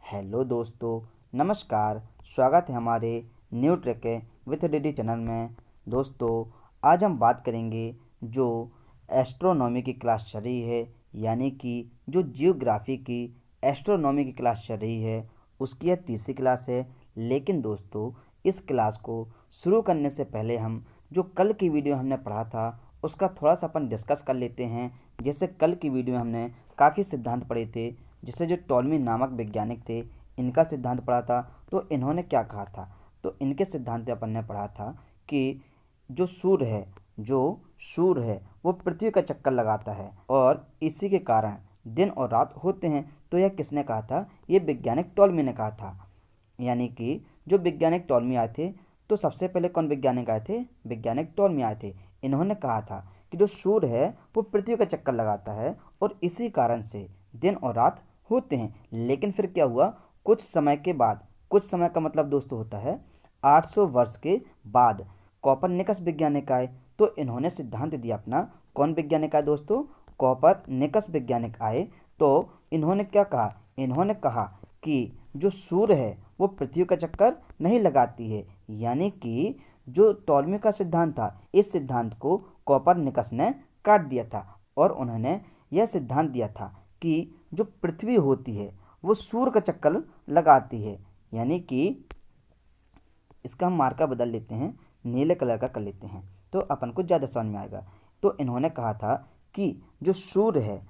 Hello दोस्तों, नमस्कार। स्वागत है हमारे new trick with DD channel में। दोस्तों, आज हम बात करेंगे जो एस्ट्रोनॉमी की क्लास चल रही है, यानी कि जो जियोग्राफी की एस्ट्रोनॉमी की क्लास चल रही है, उसकी यह तीसरी क्लास है। लेकिन दोस्तों, इस क्लास को शुरू करने से पहले हम जो कल की वीडियो हमने पढ़ा था उसका थोड़ा सा अपन डिस्कस कर लेते हैं। जैसे कल की वीडियो में हमने काफ़ी सिद्धांत पढ़े थे, जिससे जो टॉलमी नामक वैज्ञानिक थे, इनका सिद्धांत पढ़ा था। तो इन्होंने क्या कहा था, तो इनके सिद्धांत पे अपन ने पढ़ा था कि जो सूर्य है वो पृथ्वी का चक्कर लगाता है और इसी के कारण दिन और रात होते हैं। तो यह किसने कहा था? ये वैज्ञानिक टॉलमी ने कहा था। यानी कि जो वैज्ञानिक टॉलमी आए थे, तो सबसे पहले कौन वैज्ञानिक आए थे? वैज्ञानिक टॉलमी आए थे। इन्होंने कहा था कि जो सूर्य है वो पृथ्वी का चक्कर लगाता है और इसी कारण से दिन और रात होते हैं। लेकिन फिर क्या हुआ? कुछ समय के बाद, कुछ समय का मतलब दोस्तों होता है 800 वर्ष के बाद कॉपरनिकस वैज्ञानिक आए। तो इन्होंने सिद्धांत दिया अपना। कौन वैज्ञानिक आए दोस्तों? कॉपरनिकस वैज्ञानिक आए। तो इन्होंने क्या कहा? इन्होंने कहा कि जो सूर्य है वो पृथ्वी का चक्कर नहीं लगाती है। यानी कि जो टॉलमी का सिद्धांत था, इस सिद्धांत को कॉपरनिकस ने काट दिया था और उन्होंने यह सिद्धांत दिया था कि जो पृथ्वी होती है वो सूर्य का चक्कर लगाती है। यानी कि इसका हम मार्का बदल लेते हैं, नीले कलर का कर लेते हैं, तो अपन को ज़्यादा समझ में आएगा। तो इन्होंने कहा था कि जो सूर्य है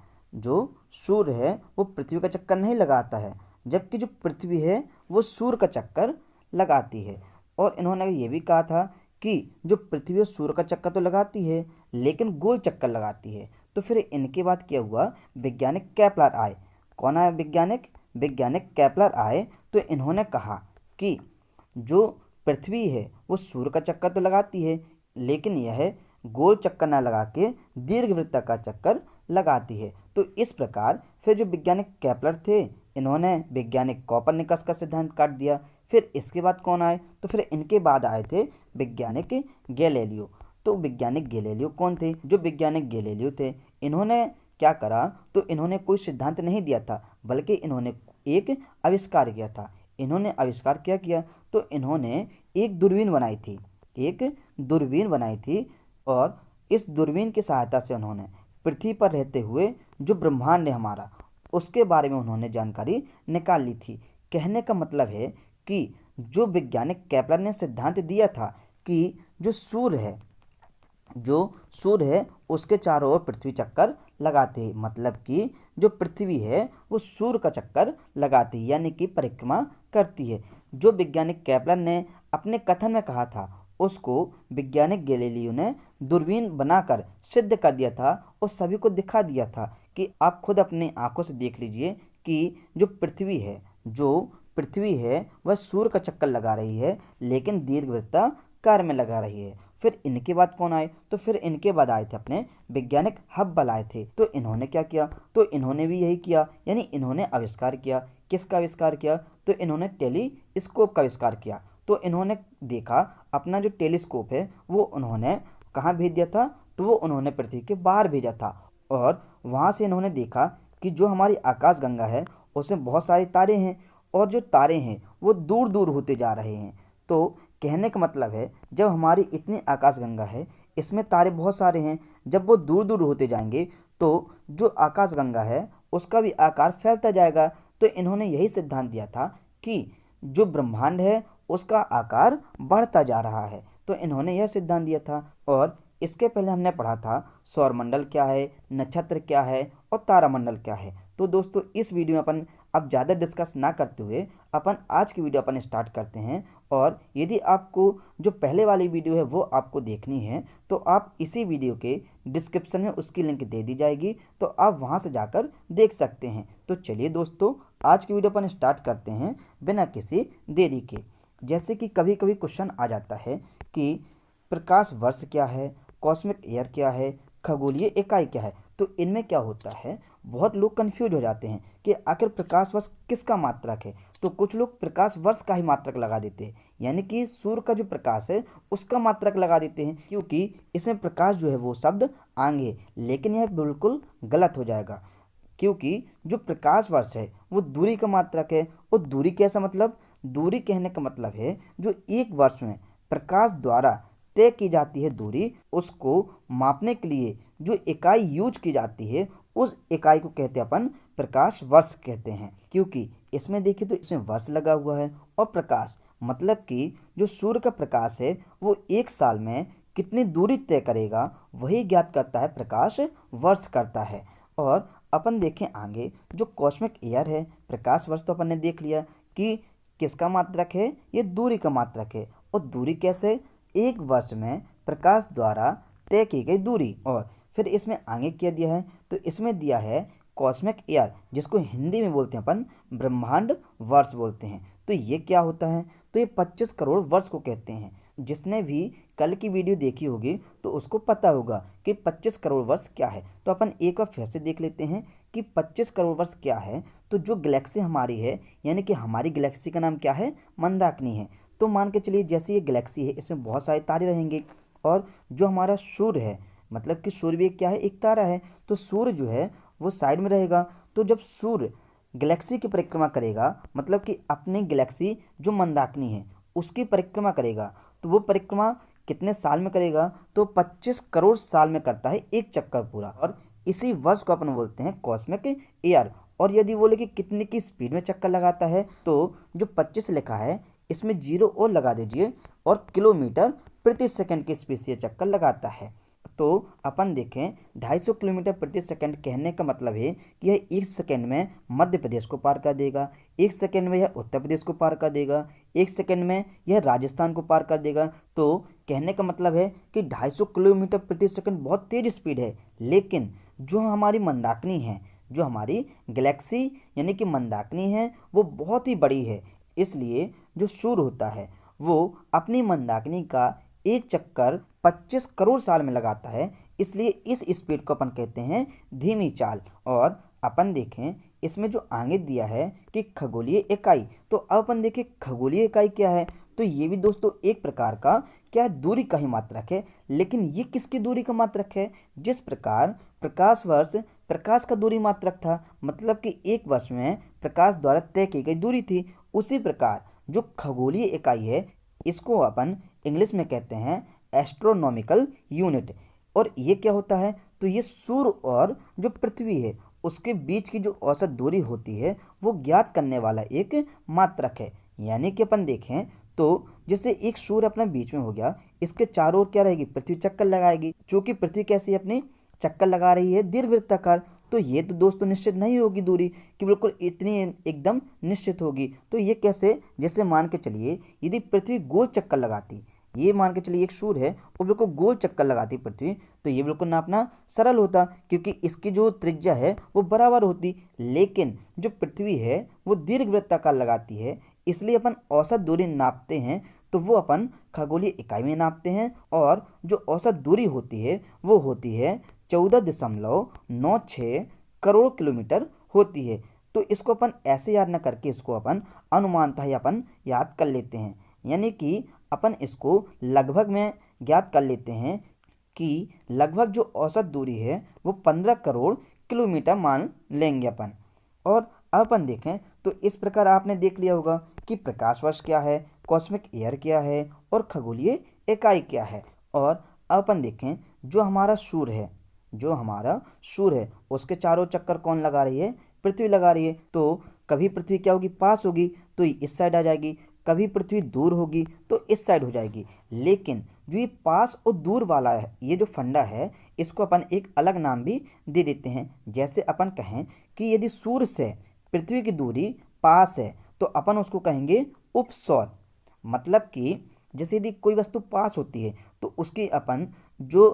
वो पृथ्वी का चक्कर नहीं लगाता है, जबकि जो पृथ्वी है वो सूर्य का चक्कर लगाती है। और इन्होंने ये भी कहा था कि जो पृथ्वी है सूर्य का चक्कर तो लगाती है, लेकिन गोल चक्कर लगाती है। तो फिर इनके बाद क्या हुआ? वैज्ञानिक केपलर आए। कौन आए वैज्ञानिक? वैज्ञानिक केपलर आए। तो इन्होंने कहा कि जो पृथ्वी है वो सूर्य का चक्कर तो लगाती है, लेकिन यह गोल चक्कर ना लगा के दीर्घवृत्त का चक्कर लगाती है। तो इस प्रकार फिर जो वैज्ञानिक केपलर थे, इन्होंने वैज्ञानिक कॉपरनिकस का सिद्धांत काट दिया। फिर इसके बाद कौन आए? तो फिर इनके बाद आए थे वैज्ञानिक गैलीलियो। तो वैज्ञानिक गैलीलियो कौन थे? जो वैज्ञानिक गैलीलियो थे, इन्होंने क्या करा? तो इन्होंने कोई सिद्धांत नहीं दिया था, बल्कि इन्होंने एक आविष्कार किया था। इन्होंने आविष्कार क्या किया? तो इन्होंने एक दूरबीन बनाई थी, एक दूरबीन बनाई थी। और इस दूरबीन की सहायता से उन्होंने पृथ्वी पर रहते हुए जो ब्रह्मांड है हमारा, उसके बारे में उन्होंने जानकारी निकाल ली थी। कहने का मतलब है कि जो वैज्ञानिक केपलर ने सिद्धांत दिया था कि जो सूर्य है उसके चारों ओर पृथ्वी चक्कर लगाते हैं, मतलब कि जो पृथ्वी है वो सूर्य का चक्कर लगाती है, यानी कि परिक्रमा करती है। जो वैज्ञानिक केपलर ने अपने कथन में कहा था, उसको वैज्ञानिक गैलीलियो ने दूरबीन बनाकर सिद्ध कर दिया था और सभी को दिखा दिया था कि आप खुद अपनी आंखों से देख लीजिए कि जो पृथ्वी है वह सूर्य का चक्कर लगा रही है, लेकिन दीर्घवृत्ताकार में लगा रही है। फिर इनके बाद कौन आए? तो फिर इनके बाद आए थे अपने वैज्ञानिक हब्बल आए थे। तो इन्होंने क्या किया? तो इन्होंने भी यही किया, यानी इन्होंने आविष्कार किया। किसका आविष्कार किया? तो इन्होंने टेलीस्कोप का आविष्कार किया। तो इन्होंने देखा अपना जो टेलीस्कोप है वो उन्होंने कहाँ भेज दिया था? तो वो उन्होंने पृथ्वी के बाहर भेजा था। और वहाँ से इन्होंने देखा कि जो हमारी आकाशगंगा है उसमें बहुत सारे तारे हैं, और जो तारे हैं वो दूर दूर होते जा रहे हैं। तो कहने का मतलब है, जब हमारी इतनी आकाशगंगा है, इसमें तारे बहुत सारे हैं, जब वो दूर दूर होते जाएंगे तो जो आकाशगंगा है उसका भी आकार फैलता जाएगा। तो इन्होंने यही सिद्धांत दिया था कि जो ब्रह्मांड है उसका आकार बढ़ता जा रहा है। तो इन्होंने यह सिद्धांत दिया था। और इसके पहले हमने पढ़ा था सौरमंडल क्या है, नक्षत्र क्या है और तारामंडल क्या है। तो दोस्तों, इस वीडियो में अपन अब ज़्यादा डिस्कस ना करते हुए अपन आज की वीडियो अपन स्टार्ट करते हैं। और यदि आपको जो पहले वाली वीडियो है वो आपको देखनी है, तो आप इसी वीडियो के डिस्क्रिप्शन में उसकी लिंक दे दी जाएगी, तो आप वहां से जाकर देख सकते हैं। तो चलिए दोस्तों, आज की वीडियो अपन स्टार्ट करते हैं बिना किसी देरी के। जैसे कि कभी कभी क्वेश्चन आ जाता है कि प्रकाश वर्ष क्या है, कॉस्मिक ईयर क्या है, खगोलीय इकाई क्या है। तो इनमें क्या होता है, बहुत लोग कंफ्यूज हो जाते हैं कि आखिर प्रकाश वर्ष किसका मात्रक है। तो कुछ लोग प्रकाश वर्ष का ही मात्रक लगा देते हैं, यानी कि सूर्य का जो प्रकाश है उसका मात्रक लगा देते हैं, क्योंकि इसमें प्रकाश जो है वो शब्द आएंगे। लेकिन यह बिल्कुल गलत हो जाएगा। क्योंकि जो प्रकाश वर्ष है वो दूरी का मात्रक है। और दूरी कैसा मतलब, दूरी कहने का मतलब है जो एक वर्ष में प्रकाश द्वारा तय की जाती है दूरी, उसको मापने के लिए जो इकाई यूज की जाती है उस इकाई को कहते हैं अपन प्रकाश वर्ष कहते हैं। क्योंकि इसमें देखिए तो इसमें वर्ष लगा हुआ है और प्रकाश मतलब कि जो सूर्य का प्रकाश है वो एक साल में कितनी दूरी तय करेगा वही ज्ञात करता है प्रकाश वर्ष करता है। और अपन देखें आगे जो कॉस्मिक ईयर है, प्रकाश वर्ष तो अपन ने देख लिया कि किसका मात्रक है, ये दूरी का मात्रक है। और दूरी कैसे, एक वर्ष में प्रकाश द्वारा तय की गई दूरी। और फिर इसमें आगे क्या दिया है, तो इसमें दिया है कॉस्मिक ईयर, जिसको हिंदी में बोलते हैं अपन ब्रह्मांड वर्ष बोलते हैं। तो ये क्या होता है, तो ये 25 करोड़ वर्ष को कहते हैं। जिसने भी कल की वीडियो देखी होगी तो उसको पता होगा कि 25 करोड़ वर्ष क्या है। तो अपन एक बार फिर से देख लेते हैं कि 25 करोड़ वर्ष क्या है। तो जो गैलेक्सी हमारी है, यानी कि हमारी गैलेक्सी का नाम क्या है, मंदाकिनी है। तो मान के चलिए जैसे ये गैलेक्सी है इसमें बहुत सारे तारे रहेंगे, और जो हमारा सूर्य है मतलब कि सूर्य भी एक क्या है, एक तारा है। तो सूर्य जो है वो साइड में रहेगा। तो जब सूर्य गैलेक्सी की परिक्रमा करेगा, मतलब कि अपनी गैलेक्सी जो मंदाकिनी है उसकी परिक्रमा करेगा, तो वो परिक्रमा कितने साल में करेगा, तो 25 करोड़ साल में करता है एक चक्कर पूरा। और इसी वर्ष को अपन बोलते हैं कॉस्मिक ईयर। और यदि बोले कि कितने की स्पीड में चक्कर लगाता है, तो जो 25 लिखा है इसमें 0 और लगा दीजिए, और किलोमीटर प्रति सेकंड की स्पीड से चक्कर लगाता है। तो अपन देखें 250 किलोमीटर प्रति सेकंड कहने का मतलब है कि यह एक सेकंड में मध्य प्रदेश को पार कर देगा, एक सेकंड में यह उत्तर प्रदेश को पार कर देगा, एक सेकंड में यह राजस्थान को पार कर देगा। तो कहने का मतलब है कि 250 किलोमीटर प्रति सेकंड बहुत तेज स्पीड है। लेकिन जो हमारी मंदाकिनी है, जो हमारी गैलेक्सी यानी कि मंदाकिनी है, वो बहुत ही बड़ी है। इसलिए जो सूर्य होता है वो अपनी मंदाकिनी का एक चक्कर 25 करोड़ साल में लगाता है। इसलिए इस स्पीड को अपन कहते हैं धीमी चाल। और अपन देखें इसमें जो आगे दिया है कि खगोलीय इकाई, तो अब अपन देखें खगोलीय इकाई क्या है। तो ये भी दोस्तों एक प्रकार का क्या है, दूरी का ही मात्रक है। लेकिन ये किसकी दूरी का मात्रक है, जिस प्रकार प्रकाश वर्ष प्रकाश का दूरी मात्रक था, मतलब कि एक वर्ष में प्रकाश द्वारा तय की गई दूरी थी, उसी प्रकार जो खगोलीय इकाई है इसको अपन इंग्लिश में कहते हैं एस्ट्रोनॉमिकल यूनिट। और ये क्या होता है, तो ये सूर्य और जो पृथ्वी है उसके बीच की जो औसत दूरी होती है वो ज्ञात करने वाला एक मात्रक है। यानी कि अपन देखें तो जैसे एक सूर्य अपना बीच में हो गया, इसके चारों ओर क्या रहेगी, पृथ्वी चक्कर लगाएगी। चूंकि पृथ्वी कैसी अपनी चक्कर लगा रही है दीर्घवृत्ताकार, तो ये तो दोस्तों निश्चित नहीं होगी दूरी कि बिल्कुल इतनी एकदम निश्चित होगी। तो ये कैसे, जैसे मान के चलिए यदि पृथ्वी गोल चक्कर लगाती, ये मान के चलिए एक सूर्य है वो बिल्कुल गोल चक्कर लगाती पृथ्वी, तो ये बिल्कुल नापना सरल होता क्योंकि इसकी जो त्रिज्या है वो बराबर होती। लेकिन जो पृथ्वी है वो दीर्घवृत्ताकार लगाती है, इसलिए अपन औसत दूरी नापते हैं तो वो अपन खगोलीय इकाई में नापते हैं। और जो औसत दूरी होती है वो होती है 14.96 करोड़ किलोमीटर होती है। तो इसको अपन ऐसे याद न करके इसको अपन अनुमानतः ही अपन याद कर लेते हैं। यानी कि अपन इसको लगभग में ज्ञात कर लेते हैं कि लगभग जो औसत दूरी है वो 15 करोड़ किलोमीटर मान लेंगे अपन। और अब अपन देखें तो इस प्रकार आपने देख लिया होगा कि प्रकाश वर्ष क्या है, कॉस्मिक ईयर क्या है और खगोलीय इकाई क्या है। और अब अपन देखें जो हमारा सूर्य है, जो हमारा सूर्य है उसके चारों चक्कर कौन लगा रही है, पृथ्वी लगा रही है। तो कभी पृथ्वी क्या होगी, पास होगी तो इस साइड आ जाएगी, कभी पृथ्वी दूर होगी तो इस साइड हो जाएगी। लेकिन जो ये पास और दूर वाला है, ये जो फंडा है, इसको अपन एक अलग नाम भी दे देते हैं। जैसे अपन कहें कि यदि सूर्य से पृथ्वी की दूरी पास है तो अपन उसको कहेंगे उपसौर। मतलब कि जैसे यदि कोई वस्तु पास होती है तो उसकी अपन जो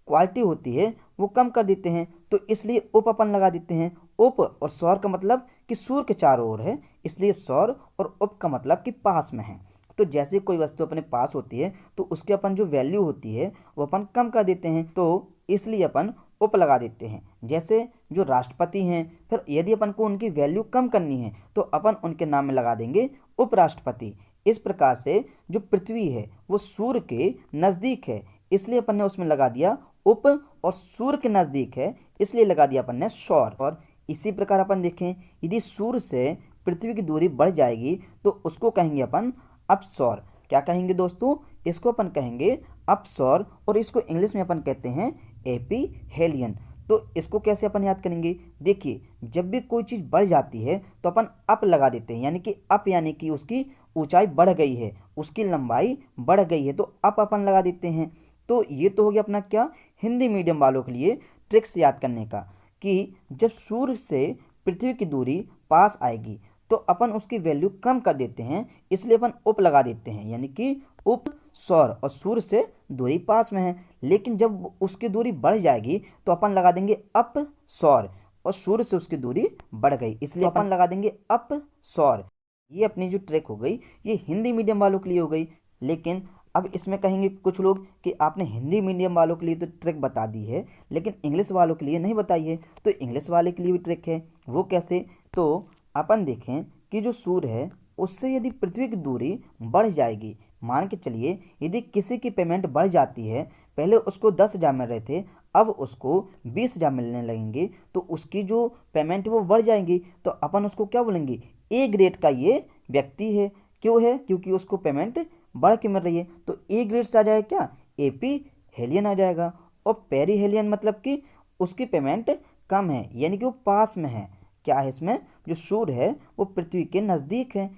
क्वालिटी होती है वो कम कर देते हैं, तो इसलिए उप अपन लगा देते हैं। उप और सौर का मतलब कि सूर्य के चारों ओर है, इसलिए सौर, और उप का मतलब कि पास में है। तो जैसे कोई वस्तु अपने पास होती है तो उसके अपन जो वैल्यू होती है वो अपन कम कर देते हैं, तो इसलिए अपन उप लगा देते हैं। जैसे जो राष्ट्रपति हैं, फिर यदि अपन को उनकी वैल्यू कम करनी है तो अपन उनके नाम में लगा देंगे उपराष्ट्रपति। इस प्रकार से जो पृथ्वी है वो सूर्य के नज़दीक है, इसलिए अपन ने उसमें लगा दिया उप, और सूर्य के नज़दीक है इसलिए लगा दिया अपन ने सौर। और इसी प्रकार अपन देखें, यदि सूर्य से पृथ्वी की दूरी बढ़ जाएगी तो उसको कहेंगे अपन अपसौर। क्या कहेंगे दोस्तों? इसको अपन कहेंगे अपसौर, और इसको इंग्लिश में अपन कहते हैं एपीहेलियन। तो इसको कैसे अपन याद करेंगे? देखिए, जब भी कोई चीज़ बढ़ जाती है तो अपन अप लगा देते हैं, यानी कि अप यानी कि उसकी ऊंचाई बढ़ गई है, उसकी लंबाई बढ़ गई है, तो अप अपन लगा देते हैं। तो ये तो हो गया अपना क्या, हिंदी मीडियम वालों के लिए ट्रिक्स याद करने का, कि जब सूर्य से पृथ्वी की दूरी पास आएगी तो अपन उसकी वैल्यू कम कर देते हैं, इसलिए अपन उप लगा देते हैं, यानी कि उप सौर, और सूर्य से दूरी पास में है। लेकिन जब उसकी दूरी बढ़ जाएगी तो अपन लगा देंगे अप सौर, और सूर्य से उसकी दूरी बढ़ गई इसलिए अपन लगा देंगे अप सौर। ये अपनी जो ट्रिक हो गई ये हिंदी मीडियम वालों के लिए हो गई। लेकिन अब इसमें कहेंगे कुछ लोग कि आपने हिंदी मीडियम वालों के लिए तो ट्रिक बता दी है लेकिन इंग्लिश वालों के लिए नहीं बताई है। तो इंग्लिश वाले के लिए भी ट्रिक है, वो कैसे? तो अपन देखें कि जो सूर्य है उससे यदि पृथ्वी की दूरी बढ़ जाएगी, मान के चलिए यदि किसी की पेमेंट बढ़ जाती है, पहले उसको 10,000 मिल रहे थे, अब उसको 20,000 मिलने लगेंगे, तो उसकी जो पेमेंट वो बढ़ जाएंगी, तो अपन उसको क्या बोलेंगे? ए ग्रेड का ये व्यक्ति है। क्यों है? क्योंकि उसको पेमेंट बढ़ के मिल रही है। तो ए ग्रेड से आ जाएगा क्या? एपी हेलियन आ जाएगा। और पेरी हेलियन मतलब कि उसकी पेमेंट कम है, यानी कि वो पास में है। क्या है इसमें? जो सूर्य है वो पृथ्वी के नज़दीक है,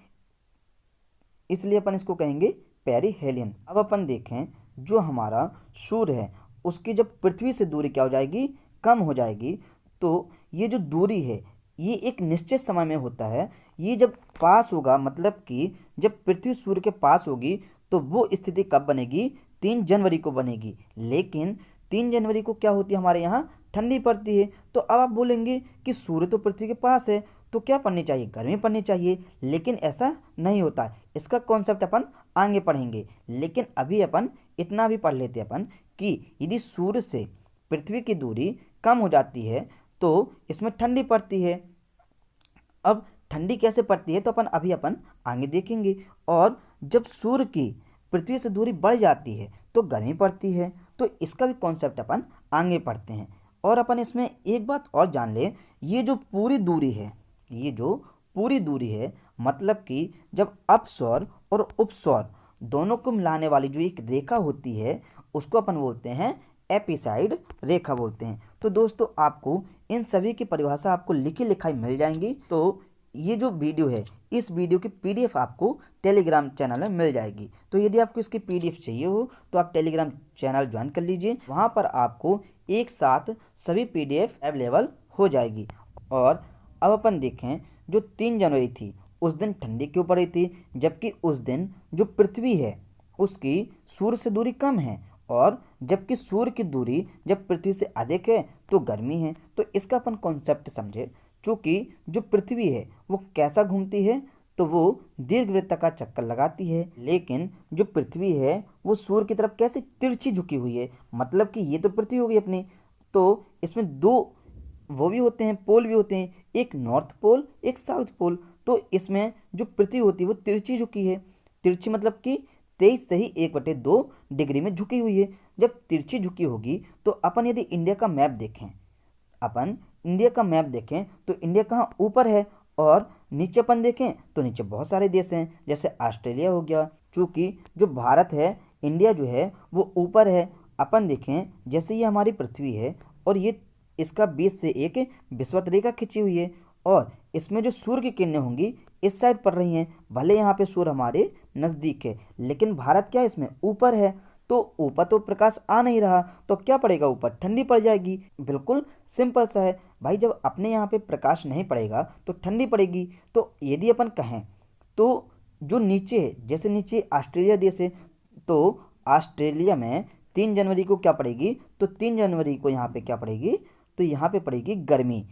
इसलिए अपन इसको कहेंगे पेरीहेलियन। अब अपन देखें, जो हमारा सूर्य है उसकी जब पृथ्वी से दूरी क्या हो जाएगी? कम हो जाएगी। तो ये जो दूरी है ये एक निश्चित समय में होता है। ये जब पास होगा, मतलब कि जब पृथ्वी सूर्य के पास होगी, तो वो स्थिति कब बनेगी? 3 जनवरी को बनेगी। लेकिन 3 जनवरी को क्या होती है हमारे यहाँ? ठंडी पड़ती है। तो अब आप बोलेंगे कि सूर्य तो पृथ्वी के पास है तो क्या पड़नी चाहिए? गर्मी पड़नी चाहिए। लेकिन ऐसा नहीं होता है, इसका कॉन्सेप्ट अपन आगे पढ़ेंगे। लेकिन अभी अपन इतना भी पढ़ लेते हैं अपन कि यदि सूर्य से पृथ्वी की दूरी कम हो जाती है तो इसमें ठंडी पड़ती है। अब ठंडी कैसे पड़ती है तो अपन आगे देखेंगे। और जब सूर्य की पृथ्वी से दूरी बढ़ जाती है तो गर्मी पड़ती है। तो इसका भी कॉन्सेप्ट अपन आगे पढ़ते हैं। और अपन इसमें एक बात और जान ले, ये जो पूरी दूरी है, ये जो पूरी दूरी है, मतलब कि जब अपसौर और उपसौर दोनों को मिलाने वाली जो एक रेखा होती है उसको अपन बोलते हैं एपिसाइड रेखा बोलते हैं। तो दोस्तों आपको इन सभी की परिभाषा आपको लिखी लिखाई मिल जाएंगी। तो ये जो वीडियो है, इस वीडियो की पीडीएफ आपको टेलीग्राम चैनल में मिल जाएगी। तो यदि आपको इसकी पीडीएफ चाहिए हो तो आप टेलीग्राम चैनल ज्वाइन कर लीजिए, वहाँ पर आपको एक साथ सभी पीडीएफ अवेलेबल हो जाएगी। और अब अपन देखें, जो 3 जनवरी थी उस दिन ठंडी क्यों पड़ी थी? जबकि उस दिन जो पृथ्वी है उसकी सूर्य से दूरी कम है, और जबकि सूर्य की दूरी जब पृथ्वी से अधिक है तो गर्मी है। तो इसका अपन कॉन्सेप्ट समझे। चूँकि जो पृथ्वी है वो कैसा घूमती है? तो वो दीर्घवृत्त का चक्कर लगाती है। लेकिन जो पृथ्वी है वो सूर्य की तरफ कैसे तिरछी झुकी हुई है, मतलब कि ये तो पृथ्वी हो गई अपनी, तो इसमें 2 वो भी होते हैं, पोल भी होते हैं, एक नॉर्थ पोल एक साउथ पोल। तो इसमें जो पृथ्वी होती है वो तिरछी झुकी है। तिरछी मतलब कि 23 से ही 1/2 डिग्री में झुकी हुई है। जब तिरछी झुकी होगी तो अपन यदि इंडिया का मैप देखें, अपन इंडिया का मैप देखें तो इंडिया कहाँ? ऊपर है। और नीचे अपन देखें तो नीचे बहुत सारे देश हैं, जैसे ऑस्ट्रेलिया हो गया। चूँकि जो भारत है, इंडिया जो है वो ऊपर है। अपन देखें जैसे ये हमारी पृथ्वी है और ये इसका बीच से एक विषुवत रेखा खींची हुई है, और इसमें जो सूर्य की किरणें होंगी इस साइड पड़ रही हैं। भले यहाँ पे सूर्य हमारे नज़दीक है लेकिन भारत क्या है? इसमें ऊपर है। तो ऊपर तो प्रकाश आ नहीं रहा, तो क्या पड़ेगा? ऊपर ठंडी पड़ जाएगी। बिल्कुल सिंपल सा है भाई, जब अपने यहाँ पे प्रकाश नहीं पड़ेगा तो ठंडी पड़ेगी। तो यदि अपन कहें तो जो नीचे है, जैसे नीचे ऑस्ट्रेलिया देश है, तो ऑस्ट्रेलिया में 3 जनवरी को क्या पड़ेगी? तो 3 जनवरी को यहाँ पे क्या पड़ेगी? तो यहाँ पे पड़ेगी गर्मी।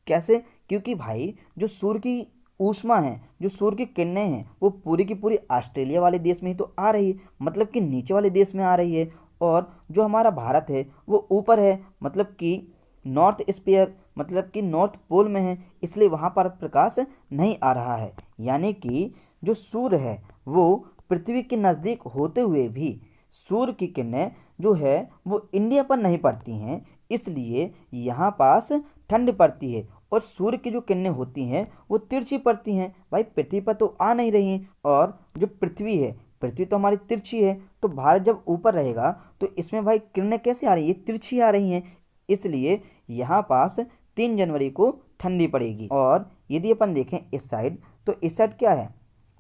कैसे? क्योंकि भाई जो सूर्य की ऊष्मा है, जो सूर्य की किरणें हैं, वो पूरी की पूरी ऑस्ट्रेलिया वाले देश में ही तो आ रही है, मतलब कि नीचे वाले देश में आ रही है। और जो हमारा भारत है वो ऊपर है, मतलब कि नॉर्थ स्फीयर, मतलब कि नॉर्थ पोल में है, इसलिए वहाँ पर प्रकाश नहीं आ रहा है। यानी कि जो सूर्य है वो पृथ्वी के नज़दीक होते हुए भी सूर्य की किरणें जो है वो इंडिया पर नहीं पड़ती हैं, इसलिए यहाँ पास ठंड पड़ती है। और सूर्य की जो किरणें होती हैं वो तिरछी पड़ती हैं। भाई पृथ्वी पर तो आ नहीं रही हैं, और जो पृथ्वी है, पृथ्वी तो हमारी तिरछी है, तो भारत जब ऊपर रहेगा तो इसमें भाई किरणें कैसे आ रही है, तिरछी आ रही हैं। इसलिए यहाँ पास 3 जनवरी को ठंडी पड़ेगी। और यदि अपन देखें इस साइड, तो इस साइड क्या है,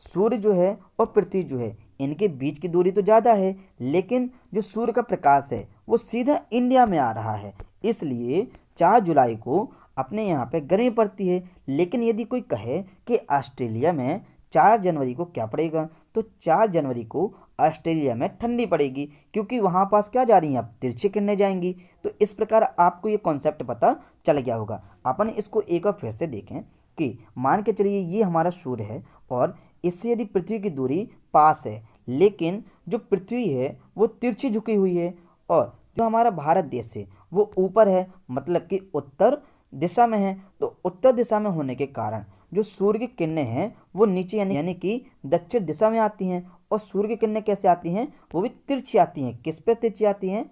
सूर्य जो है और पृथ्वी जो है इनके बीच की दूरी तो ज़्यादा है, लेकिन जो सूर्य का प्रकाश है वो सीधा इंडिया में आ रहा है। इसलिए 4 जुलाई को अपने यहाँ पे गर्मी पड़ती है। लेकिन यदि कोई कहे कि ऑस्ट्रेलिया में 4 जनवरी को क्या पड़ेगा, तो 4 जनवरी को ऑस्ट्रेलिया में ठंडी पड़ेगी, क्योंकि वहाँ पास क्या जा रही हैं, अब तिरछी किरणें जाएंगी। तो इस प्रकार आपको ये कॉन्सेप्ट पता चल गया होगा। अपन इसको एक बार फिर से देखें कि मान के चलिए ये हमारा सूर्य है, और इससे यदि पृथ्वी की दूरी पास है, लेकिन जो पृथ्वी है वो तिरछी झुकी हुई है, और जो हमारा भारत देश है वो ऊपर है, मतलब कि उत्तर दिशा में है। तो उत्तर दिशा में होने के कारण जो सूर्य की किरणें हैं वो नीचे यानी कि दक्षिण दिशा में आती हैं। और सूर्य की किरणें कैसे आती हैं, वो भी तिरछी आती हैं। किस पर तिरछी आती हैं,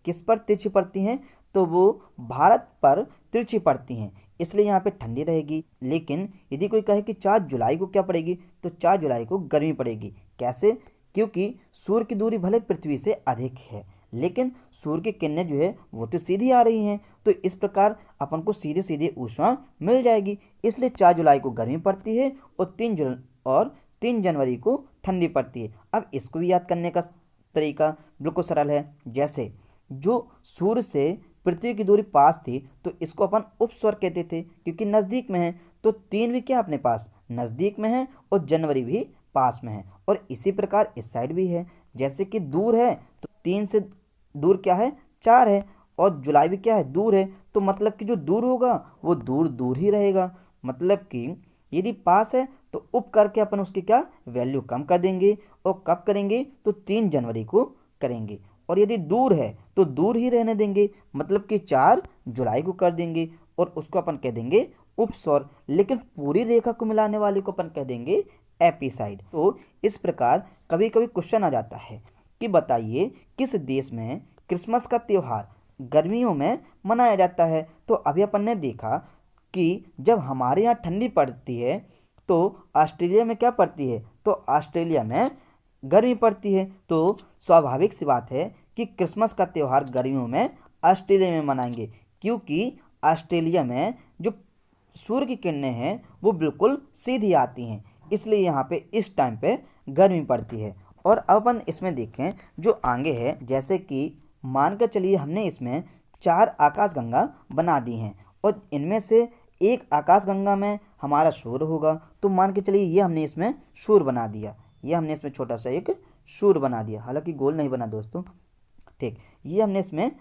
किस पर तिरछी पड़ती हैं, तो वो भारत पर तिरछी पड़ती हैं। इसलिए यहाँ पे ठंडी रहेगी। लेकिन यदि कोई कहे कि 4 जुलाई को क्या पड़ेगी, तो 4 जुलाई को गर्मी पड़ेगी। कैसे, क्योंकि सूर्य की दूरी भले पृथ्वी से अधिक है, लेकिन सूर्य की किरणें जो है वो तो सीधी आ रही हैं। तो इस प्रकार अपन को सीधे सीधे ऊष्मा मिल जाएगी। इसलिए 4 जुलाई को गर्मी पड़ती है, और 3 जनवरी को ठंडी पड़ती है। अब इसको भी याद करने का तरीका बिल्कुल सरल है। जैसे जो सूर्य से पृथ्वी की दूरी पास थी, तो इसको अपन उपस्वर कहते थे, क्योंकि नज़दीक में है। तो 3 भी क्या अपने पास नज़दीक में है, और जनवरी भी पास में है। और इसी प्रकार इस साइड भी है। जैसे कि दूर है, तो 3 से दूर क्या है, 4 है, और जुलाई भी क्या है, दूर है। तो मतलब कि जो दूर होगा वो दूर दूर ही रहेगा। मतलब कि यदि पास है तो उप करके अपन उसकी क्या वैल्यू कम कर देंगे। और कब करेंगे, तो 3 जनवरी को करेंगे। और यदि दूर है तो दूर ही रहने देंगे, मतलब कि 4 जुलाई को कर देंगे, और उसको अपन कह देंगे उपसौर। लेकिन पूरी रेखा को मिलाने वाले को अपन कह देंगे एपिसाइड। तो इस प्रकार कभी कभी क्वेश्चन आ जाता है कि बताइए किस देश में क्रिसमस का त्यौहार गर्मियों में मनाया जाता है। तो अभी अपन ने देखा कि जब हमारे यहाँ ठंडी पड़ती है तो ऑस्ट्रेलिया में क्या पड़ती है, तो ऑस्ट्रेलिया में गर्मी पड़ती है। तो स्वाभाविक सी बात है कि क्रिसमस का त्यौहार गर्मियों में ऑस्ट्रेलिया में मनाएंगे, क्योंकि ऑस्ट्रेलिया में जो सूर्य की किरणें हैं वो बिल्कुल सीधी आती हैं। इसलिए यहाँ पे इस टाइम पे गर्मी पड़ती है। और अब अपन इसमें देखें जो आगे है, जैसे कि मान कर चलिए हमने इसमें 4 आकाशगंगा बना दी हैं, और इनमें से एक आकाशगंगा में हमारा सूर्य होगा। तो मान के चलिए ये हमने इसमें सूर्य बना दिया, ये हमने इसमें छोटा सा एक सूर्य बना दिया, हालांकि गोल नहीं बना दोस्तों, ठीक। ये हमने इसमें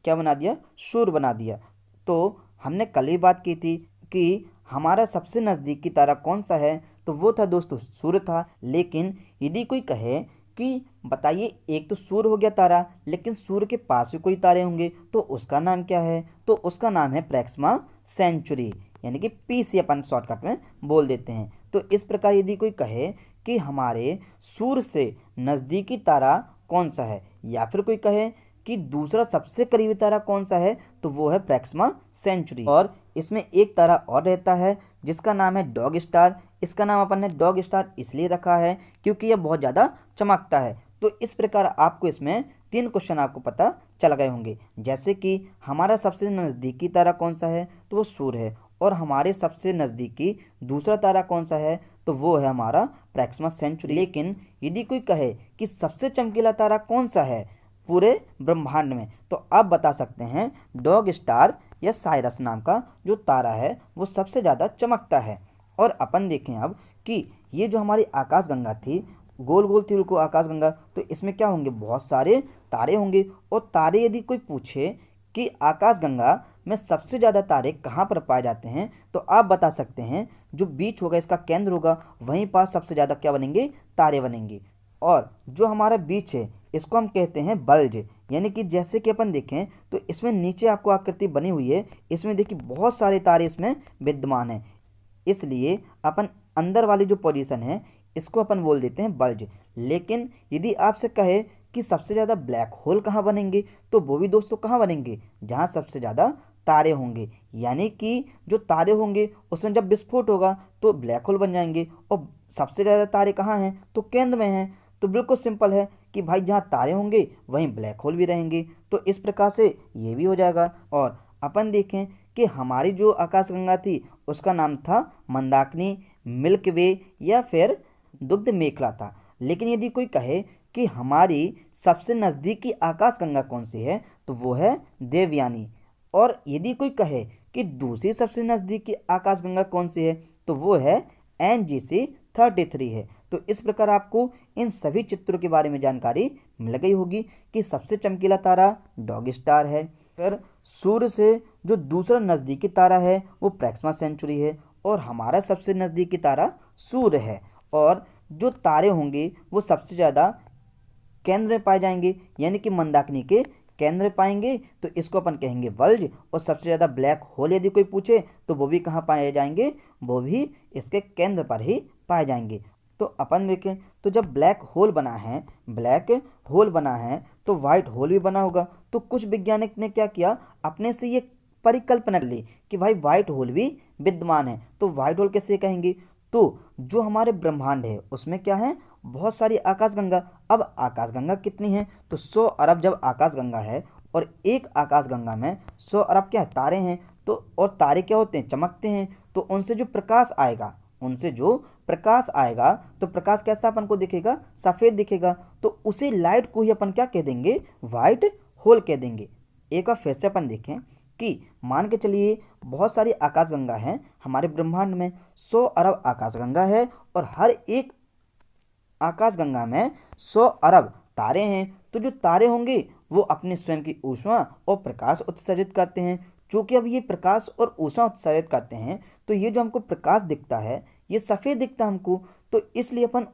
क्या बना दिया, सूर्य बना दिया। तो हमने कल ही बात की थी कि हमारा सबसे नज़दीकी तारा कौन सा है, तो वो था दोस्तों सूर्य था। लेकिन यदि कोई कहे कि बताइए एक तो सूर्य हो गया तारा, लेकिन सूर्य के पास भी कोई तारे होंगे, तो उसका नाम क्या है, तो उसका नाम है प्रैक्सिमा सेंचुरी, यानी कि पीसी अपन शॉर्टकट में बोल देते हैं। तो इस प्रकार यदि कोई कहे कि हमारे सूर्य से नज़दीकी तारा कौन सा है, या फिर कोई कहे कि दूसरा सबसे करीबी तारा कौन सा है, तो वो है प्रैक्सिमा सेंचुरी। और इसमें एक तारा और रहता है जिसका नाम है डॉग स्टार। इसका नाम अपन ने डॉग स्टार इसलिए रखा है क्योंकि यह बहुत ज़्यादा चमकता है। तो इस प्रकार आपको इसमें 3 क्वेश्चन आपको पता चल गए होंगे। जैसे कि हमारा सबसे नज़दीकी तारा कौन सा है, तो वो सूर्य है। और हमारे सबसे नज़दीकी दूसरा तारा कौन सा है, तो वो है हमारा प्रैक्सिमा सेंचुरी। लेकिन यदि कोई कहे कि सबसे चमकीला तारा कौन सा है पूरे ब्रह्मांड में, तो आप बता सकते हैं डॉग स्टार या साइरस नाम का जो तारा है वो सबसे ज़्यादा चमकता है। और अपन देखें अब कि ये जो हमारी आकाशगंगा थी, गोल गोल थी बिल्कुल आकाशगंगा, तो इसमें क्या होंगे, बहुत सारे तारे होंगे। और तारे यदि कोई पूछे कि आकाशगंगा में सबसे ज़्यादा तारे कहाँ पर पाए जाते हैं, तो आप बता सकते हैं जो बीच होगा, इसका केंद्र होगा, वहीं पास सबसे ज़्यादा क्या बनेंगे, तारे बनेंगे। और जो हमारा बीच है इसको हम कहते हैं बल्ज, यानी कि जैसे कि अपन देखें तो इसमें नीचे आपको आकृति बनी हुई है, इसमें देखिए बहुत सारे तारे इसमें विद्यमान हैं। इसलिए अपन अंदर वाली जो पोजीशन है इसको अपन बोल देते हैं बल्ज। लेकिन यदि आपसे कहे कि सबसे ज़्यादा ब्लैक होल कहाँ बनेंगे, तो वो भी दोस्तों कहाँ बनेंगे, जहाँ सबसे ज़्यादा तारे होंगे, यानी कि जो तारे होंगे उसमें जब विस्फोट होगा तो ब्लैक होल बन जाएंगे। और सबसे ज़्यादा तारे कहाँ हैं? तो केंद्र में हैं। तो बिल्कुल सिंपल है कि भाई जहाँ तारे होंगे वहीं ब्लैक होल भी रहेंगे। तो इस प्रकार से ये भी हो जाएगा। और अपन देखें कि हमारी जो आकाशगंगा थी उसका नाम था मंदाकिनी, मिल्क वे या फिर दुग्ध मेखला था। लेकिन यदि कोई कहे कि हमारी सबसे नज़दीकी आकाशगंगा कौन सी है, तो वो है देवयानी। और यदि कोई कहे कि दूसरी सबसे नज़दीकी आकाशगंगा कौन सी है, तो वो है NGC-33 है। तो इस प्रकार आपको इन सभी चित्रों के बारे में जानकारी मिल गई होगी कि सबसे चमकीला तारा डॉग स्टार है, फिर सूर्य से जो दूसरा नज़दीकी तारा है वो प्रैक्सिमा सेंचुरी है, और हमारा सबसे नज़दीकी तारा सूर्य है। और जो तारे होंगे वो सबसे ज़्यादा केंद्र में पाए जाएंगे, यानी कि मंदाकिनी के केंद्र में पाएंगे, तो इसको अपन कहेंगे वल्ज। और सबसे ज़्यादा ब्लैक होल यदि कोई पूछे तो वो भी कहाँ पाए जाएंगे? वो भी इसके केंद्र पर ही पाए जाएंगे। तो अपन देखें तो जब ब्लैक होल बना है तो वाइट होल भी बना होगा। तो कुछ वैज्ञानिक ने क्या किया, अपने से ये परिकल्पना ली कि भाई वाइट होल भी विद्यमान है। तो वाइट होल कैसे कहेंगे? तो जो हमारे ब्रह्मांड है उसमें क्या है, बहुत सारी आकाशगंगा। अब आकाशगंगा कितनी है? तो 100 अरब जब आकाशगंगा है, और एक आकाशगंगा में 100 अरब क्या है, तारे हैं। तो और तारे क्या होते हैं? चमकते हैं। तो उनसे जो प्रकाश आएगा तो प्रकाश कैसा अपन को दिखेगा? सफ़ेद दिखेगा। तो उसी लाइट को ही अपन क्या कह देंगे? वाइट होल कह देंगे। एक बार फिर से अपन देखें कि मान के चलिए बहुत सारी आकाशगंगा हैं हमारे ब्रह्मांड में, 100 अरब आकाशगंगा है, और हर एक आकाशगंगा में 100 अरब तारे हैं। तो जो तारे होंगे वो अपने स्वयं की ऊष्मा और प्रकाश उत्सर्जित करते हैं। चूँकि अब ये प्रकाश और ऊष्मा उत्सर्जित करते हैं, तो ये जो हमको प्रकाश दिखता है ये सफ़ेद दिखता है हमको। तो इसलिए अपन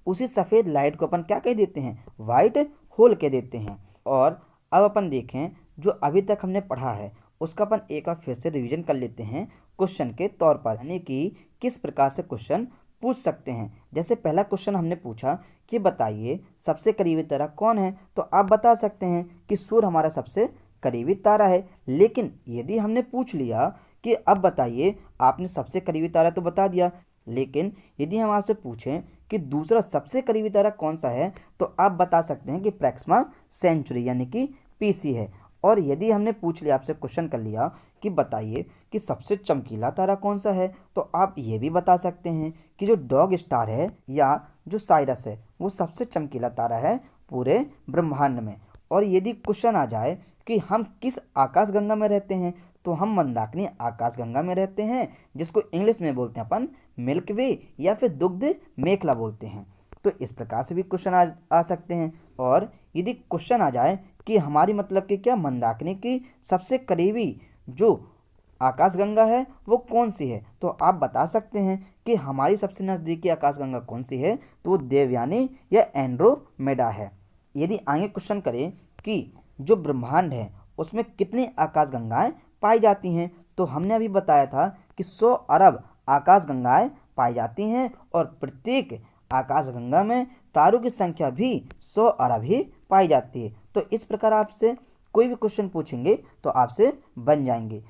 उसी सफ़ेद लाइट को अपन क्या कह देते हैं? वाइट होल कह देते हैं। और अब अपन देखें जो अभी तक हमने पढ़ा है उसका अपन एक बार फिर से रिवीजन कर लेते हैं क्वेश्चन के तौर पर, यानी कि किस प्रकार से क्वेश्चन पूछ सकते हैं। जैसे पहला क्वेश्चन हमने पूछा कि बताइए सबसे करीबी तारा कौन है, तो आप बता सकते हैं कि सूर्य हमारा सबसे करीबी तारा है। लेकिन यदि हमने पूछ लिया कि अब बताइए, आपने सबसे करीबी तारा तो बता दिया, लेकिन यदि हम आपसे पूछें कि दूसरा सबसे करीबी तारा कौन सा है, तो आप बता सकते हैं कि प्रैक्सिमा सेंचुरी यानी कि PC है। और यदि हमने पूछ लिया, आपसे क्वेश्चन कर लिया कि बताइए कि सबसे चमकीला तारा कौन सा है, तो आप ये भी बता सकते हैं कि जो डॉग स्टार है या जो साइरस है वो सबसे चमकीला तारा है पूरे ब्रह्मांड में। और यदि क्वेश्चन आ जाए कि हम किस आकाशगंगा में रहते हैं, तो हम मंदाकिनी आकाशगंगा में रहते हैं, जिसको इंग्लिश में बोलते हैं अपन मिल्क वे या फिर दुग्ध मेखला बोलते हैं। तो इस प्रकार से भी क्वेश्चन आ सकते हैं। और यदि क्वेश्चन आ जाए कि हमारी मतलब कि क्या मंदाकिनी की सबसे करीबी जो आकाशगंगा है वो कौन सी है, तो आप बता सकते हैं कि हमारी सबसे नज़दीकी आकाशगंगा कौन सी है, तो वो देवयानी या एंड्रोमेडा है। यदि आगे क्वेश्चन करें कि जो ब्रह्मांड है उसमें कितनी आकाशगंगाएं पाई जाती हैं, तो हमने अभी बताया था कि 100 अरब आकाशगंगाएं पाई जाती हैं, और प्रत्येक आकाशगंगा में तारों की संख्या भी 100 अरब ही पाई जाती है। तो इस प्रकार आपसे कोई भी क्वेश्चन पूछेंगे तो आपसे बन जाएंगे।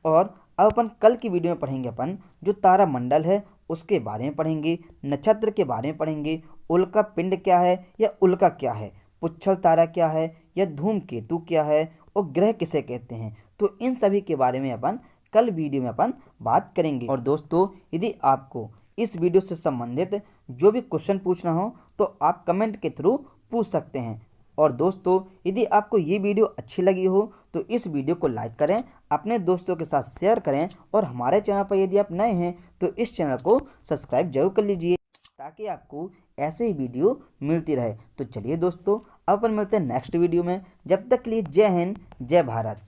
और अब अपन कल की वीडियो में पढ़ेंगे अपन जो तारा मंडल है उसके बारे में पढ़ेंगे, नक्षत्र के बारे में पढ़ेंगे, उल्का पिंड क्या है या उल्का क्या है, पुच्छल तारा क्या है या धूमकेतु क्या है, और ग्रह किसे कहते हैं। तो इन सभी के बारे में अपन कल वीडियो में अपन बात करेंगे। और दोस्तों, यदि आपको इस वीडियो से संबंधित जो भी क्वेश्चन पूछना हो तो आप कमेंट के थ्रू पूछ सकते हैं। और दोस्तों, यदि आपको ये वीडियो अच्छी लगी हो तो इस वीडियो को लाइक करें, अपने दोस्तों के साथ शेयर करें, और हमारे चैनल पर यदि आप नए हैं तो इस चैनल को सब्सक्राइब जरूर कर लीजिए, ताकि आपको ऐसे ही वीडियो मिलती रहे। तो चलिए दोस्तों, अब अपन मिलते हैं नेक्स्ट वीडियो में। जब तक के लिए जय हिंद, जय भारत।